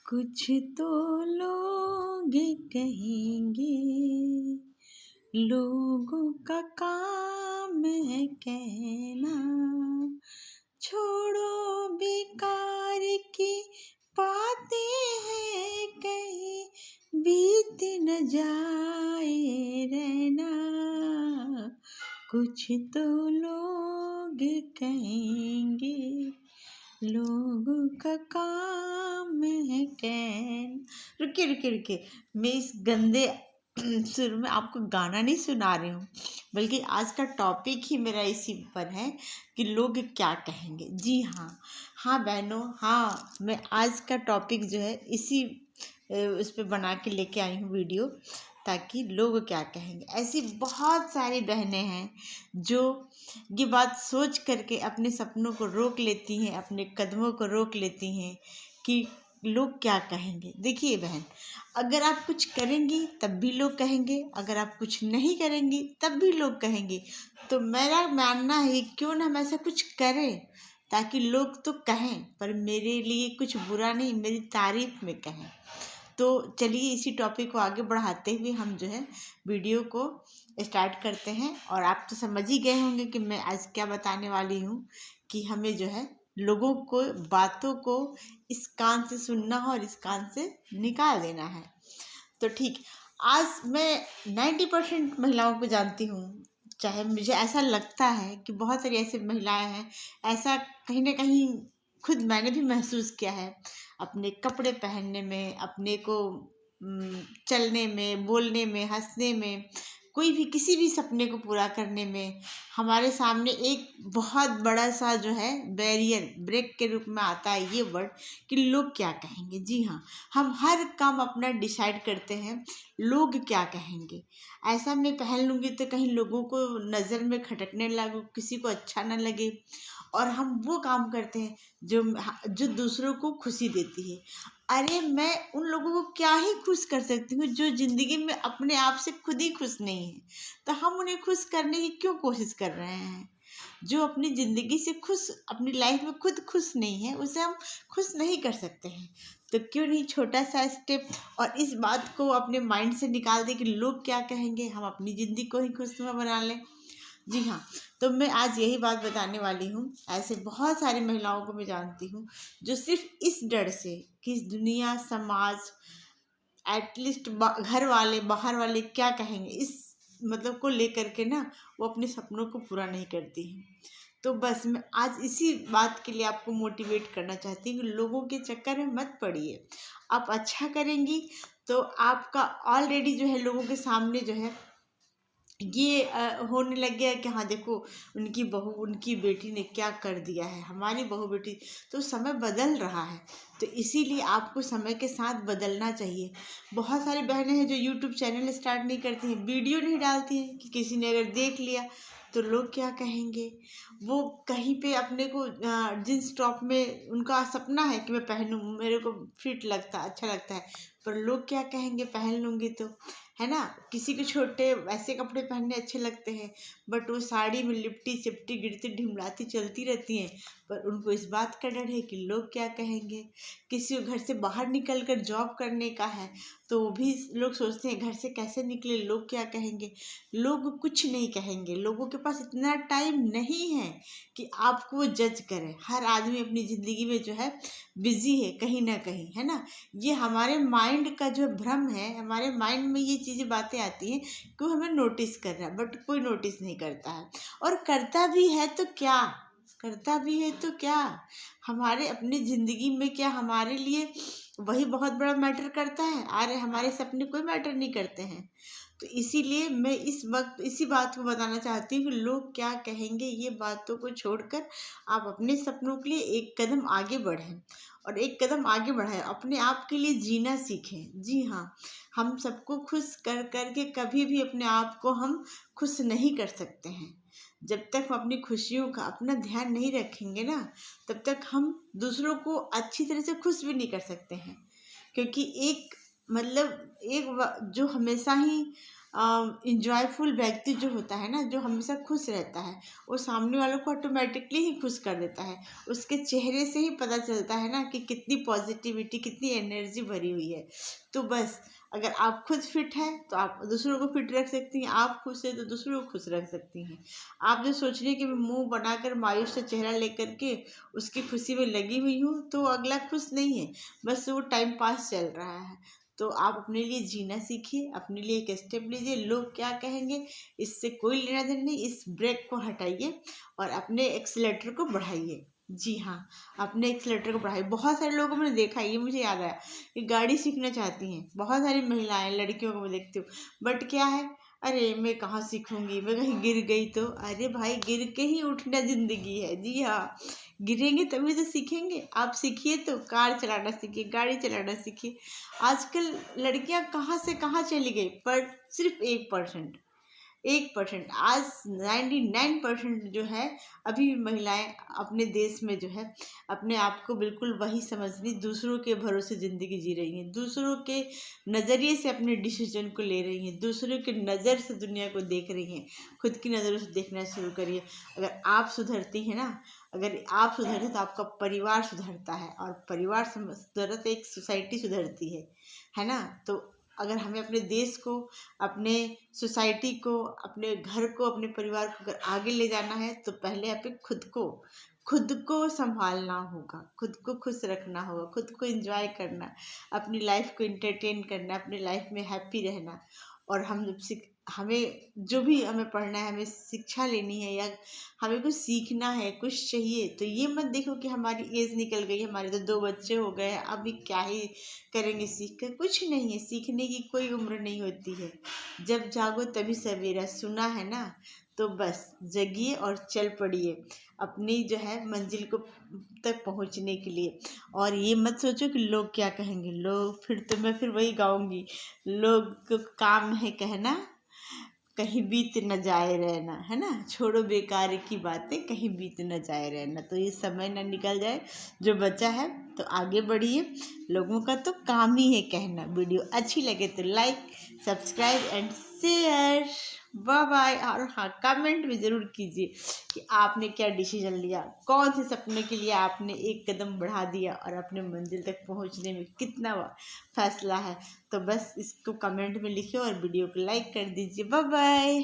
कुछ तो लोग कहेंगे, लोगों का काम है कहना, छोड़ो बेकार की बातें हैं, कहीं बीत न जाए रहना। कुछ तो लोग कहेंगे, लोगों का काम है कहना। रुकिए रुकिए रुकिए, मैं इस गंदे सुर में आपको गाना नहीं सुना रही हूँ, बल्कि आज का टॉपिक ही मेरा इसी पर है कि लोग क्या कहेंगे। जी हाँ, हाँ बहनों, हाँ मैं आज का टॉपिक जो है इसी उस पर बना के लेके आई हूँ वीडियो, ताकि लोग क्या कहेंगे। ऐसी बहुत सारी बहनें हैं जो ये बात सोच करके अपने सपनों को रोक लेती हैं, अपने कदमों को रोक लेती हैं कि लोग क्या कहेंगे। देखिए बहन, अगर आप कुछ करेंगी तब भी लोग कहेंगे, अगर आप कुछ नहीं करेंगी तब भी लोग कहेंगे। तो मेरा मानना है क्यों ना हम ऐसा कुछ करें ताकि लोग तो कहें, पर मेरे लिए कुछ बुरा नहीं, मेरी तारीफ में कहें। तो चलिए इसी टॉपिक को आगे बढ़ाते हुए हम जो है वीडियो को स्टार्ट करते हैं। और आप तो समझ ही गए होंगे कि मैं आज क्या बताने वाली हूँ, कि हमें जो है लोगों को बातों को इस कान से सुनना है और इस कान से निकाल देना है। तो ठीक, आज मैं 90% महिलाओं को जानती हूँ, चाहे मुझे ऐसा लगता है कि बहुत सारी ऐसी महिलाएं हैं, ऐसा कहीं ना कहीं खुद मैंने भी महसूस किया है अपने कपड़े पहनने में, अपने को चलने में, बोलने में, हंसने में, कोई भी किसी भी सपने को पूरा करने में हमारे सामने एक बहुत बड़ा सा जो है बैरियर, ब्रेक के रूप में आता है ये वर्ड कि लोग क्या कहेंगे। जी हाँ, हम हर काम अपना डिसाइड करते हैं लोग क्या कहेंगे। ऐसा मैं पहन लूँगी तो कहीं लोगों को नज़र में खटकने लगूँ, किसी को अच्छा ना लगे, और हम वो काम करते हैं जो जो दूसरों को खुशी देती है। अरे मैं उन लोगों को क्या ही खुश कर सकती हूँ जो ज़िंदगी में अपने आप से खुद ही खुश नहीं है, तो हम उन्हें खुश करने की क्यों कोशिश कर रहे हैं। जो अपनी ज़िंदगी से खुश, अपनी लाइफ में खुद खुश नहीं है, उसे हम खुश नहीं कर सकते हैं। तो क्यों नहीं छोटा सा स्टेप और इस बात को अपने माइंड से निकाल दें कि लोग क्या कहेंगे, हम अपनी ज़िंदगी को ही खुशनुमा बना लें। जी हाँ, तो मैं आज यही बात बताने वाली हूँ। ऐसे बहुत सारी महिलाओं को मैं जानती हूँ जो सिर्फ इस डर से कि इस दुनिया, समाज, एटलीस्ट घर वाले, बाहर वाले क्या कहेंगे, इस मतलब को लेकर के ना वो अपने सपनों को पूरा नहीं करती हैं। तो बस मैं आज इसी बात के लिए आपको मोटिवेट करना चाहती हूँ कि लोगों के चक्कर में मत पड़िए। आप अच्छा करेंगी तो आपका ऑलरेडी जो है लोगों के सामने जो है ये होने लग गया है कि हाँ देखो उनकी बहू, उनकी बेटी ने क्या कर दिया है, हमारी बहू बेटी। तो समय बदल रहा है, तो इसीलिए आपको समय के साथ बदलना चाहिए। बहुत सारी बहनें हैं जो यूट्यूब चैनल स्टार्ट नहीं करती हैं, वीडियो नहीं डालती हैं कि किसी ने अगर देख लिया तो लोग क्या कहेंगे। वो कहीं पे अपने को जींस टॉप में उनका सपना है कि मैं पहनूं, मेरे को फिट लगता, अच्छा लगता है, पर लोग क्या कहेंगे पहन लूँगी तो, है ना। किसी को छोटे वैसे कपड़े पहनने अच्छे लगते हैं, बट वो साड़ी में लिपटी चिपटी गिरती ढिमलाती चलती रहती हैं, पर उनको इस बात का डर है कि लोग क्या कहेंगे। किसी को घर से बाहर निकल कर जॉब करने का है, तो वो भी लोग सोचते हैं घर से कैसे निकले, लोग क्या कहेंगे। लोग कुछ नहीं कहेंगे, लोगों के पास इतना टाइम नहीं है कि आपको वो जज करें। हर आदमी अपनी ज़िंदगी में जो है बिजी है कहीं ना कहीं, है ना। ये हमारे माइंड का जो भ्रम है, हमारे माइंड में ये चीज़ें बातें आती हैं कि वो हमें नोटिस कर रहा है, बट कोई नोटिस नहीं करता है। और करता भी है तो क्या, करता भी है तो क्या, हमारे अपनी ज़िंदगी में क्या हमारे लिए वही बहुत बड़ा मैटर करता है। अरे हमारे सपने कोई मैटर नहीं करते हैं। तो इसीलिए मैं इस वक्त इसी बात को बताना चाहती हूँ कि लोग क्या कहेंगे ये बातों को छोड़कर आप अपने सपनों के लिए एक कदम आगे बढ़ें, और एक कदम आगे बढ़ाएं, अपने आप के लिए जीना सीखें। जी हाँ, हम सबको खुश कर कर के कभी भी अपने आप को हम खुश नहीं कर सकते हैं। जब तक हम अपनी खुशियों का अपना ध्यान नहीं रखेंगे ना, तब तक हम दूसरों को अच्छी तरह से खुश भी नहीं कर सकते हैं। क्योंकि एक मतलब जो हमेशा ही इंजॉयफुल व्यक्ति जो होता है ना, जो हमेशा खुश रहता है, वो सामने वालों को ऑटोमेटिकली ही खुश कर देता है। उसके चेहरे से ही पता चलता है ना कि कितनी पॉजिटिविटी, कितनी एनर्जी भरी हुई है। तो बस अगर आप खुद फिट हैं तो आप दूसरों को फिट रख सकती हैं, आप खुश हैं तो दूसरों को खुश रख सकती हैं। आप जो सोच रही हैं कि मैं मुंह बनाकर मायूस सा चेहरा लेकर के उसकी खुशी में लगी हुई हूँ, तो अगला खुश नहीं है, बस वो टाइम पास चल रहा है। तो आप अपने लिए जीना सीखिए, अपने लिए एक स्टेप लीजिए। लोग क्या कहेंगे इससे कोई लेना देना नहीं, इस ब्रेक को हटाइए और अपने एक्सीलेटर को बढ़ाइए। जी हाँ, अपने एक्सीलेटर को बढ़ाइए। बहुत सारे लोगों को मैंने देखा है, ये मुझे याद आया कि गाड़ी सीखना चाहती हैं बहुत सारी महिलाएं, लड़कियों को मैं देखती हूँ, बट क्या है, अरे मैं कहाँ सीखूंगी, मैं कहीं गिर गई तो। अरे भाई, गिर के ही उठना जिंदगी है। जी हाँ, गिरेंगे तभी तो सीखेंगे। आप सीखिए, तो कार चलाना सीखिए, गाड़ी चलाना सीखिए। आजकल लड़कियां कहाँ से कहाँ चली गई, पर सिर्फ 1%, 1%। आज 99% जो है, अभी भी महिलाएं अपने देश में जो है अपने आप को बिल्कुल वही समझ रही, दूसरों के भरोसे ज़िंदगी जी रही हैं, दूसरों के नज़रिए से अपने डिसीजन को ले रही हैं, दूसरों के नज़र से दुनिया को देख रही हैं। खुद की नज़रों से देखना शुरू करिए। अगर आप सुधरती हैं ना, अगर आप सुधरते तो आपका परिवार सुधरता है, और परिवार सुधरता तो एक सोसाइटी सुधरती है ना। तो अगर हमें अपने देश को, अपने सोसाइटी को, अपने घर को, अपने परिवार को अगर आगे ले जाना है, तो पहले आप खुद को संभालना होगा, खुद को खुश रखना होगा, खुद को एंजॉय करना, अपनी लाइफ को इंटरटेन करना, अपनी लाइफ में हैप्पी रहना। और हमें जो भी हमें पढ़ना है, हमें शिक्षा लेनी है, या हमें कुछ सीखना है, कुछ चाहिए, तो ये मत देखो कि हमारी एज निकल गई, हमारे तो 2 बच्चे हो गए हैं, अभी क्या ही करेंगे सीख कर। कुछ नहीं है, सीखने की कोई उम्र नहीं होती है। जब जागो तभी सवेरा, सुना है ना। तो बस जगिए और चल पड़िए अपनी जो है मंजिल को तक पहुंचने के लिए। और ये मत सोचो कि लोग क्या कहेंगे, लोग, फिर तो मैं फिर वही गाऊंगी, लोग को काम है कहना, कहीं बीत न जाए रहना, है ना। छोड़ो बेकार की बातें, कहीं बीत न जाए रहना। तो ये समय ना निकल जाए जो बचा है, तो आगे बढ़िए। लोगों का तो काम ही है कहना। वीडियो अच्छी लगे तो like, subscribe and share. Bye bye. और हाँ, कमेंट भी ज़रूर कीजिए कि आपने क्या डिसीजन लिया, कौन से सपने के लिए आपने एक कदम बढ़ा दिया, और अपने मंजिल तक पहुंचने में कितना फैसला है। तो बस इसको कमेंट में लिखिए और वीडियो को लाइक कर दीजिए। Bye bye.